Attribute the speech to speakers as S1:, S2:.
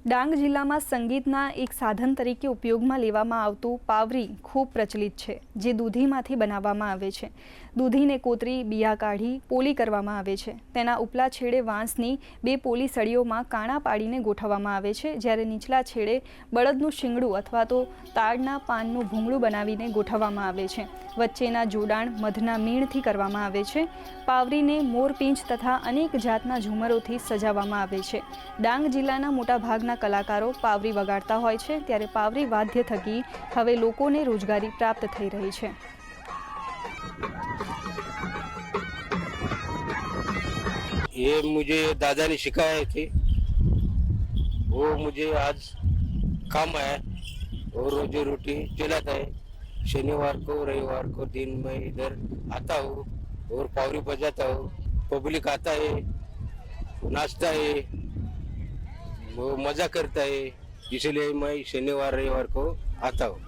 S1: ડાંગ જિલ્લામાં સંગીતના એક સાધન તરીકે ઉપયોગમાં લેવામાં આવતું પાવરી ખૂબ પ્રચલિત છે, જે દૂધીમાંથી બનાવવામાં આવે છે। દૂધીને કોતરી, બિયા કાઢી પોલી કરવામાં આવે છે। તેના ઉપલા છેડે વાંસની બે પોલી સળીઓમાં કાણા પાડીને ગોઠવવામાં આવે છે, જ્યારે નીચલા છેડે બળદનું શિંગડું અથવા તો તાડના પાનનું ભૂંગળું બનાવીને ગોઠવવામાં આવે છે। વચ્ચેના જોડાણ મધના મીણથી કરવામાં આવે છે। પાવરીને મોરપીંછ તથા અનેક જાતના ઝુમરોથી સજાવવામાં આવે છે। ડાંગ જિલ્લાના મોટા ભાગના કલાકારો પાવરી વગાડતા હોય છે, ત્યારે પાવરી વાદ્ય થકી હવે લોકોને રોજગારી પ્રાપ્ત થઈ રહી છે।
S2: ये मुझे दादा ने सिखाए थे, वो मुझे आज काम आया और रोजी रोटी चलाता है। शनिवार को रविवार को दिन में इधर आता हूँ और पावरी बजाता हूँ। पब्लिक आता है, नाचता है, वो मजा करता है, इसलिए मैं शनिवार रविवार को आता हूँ।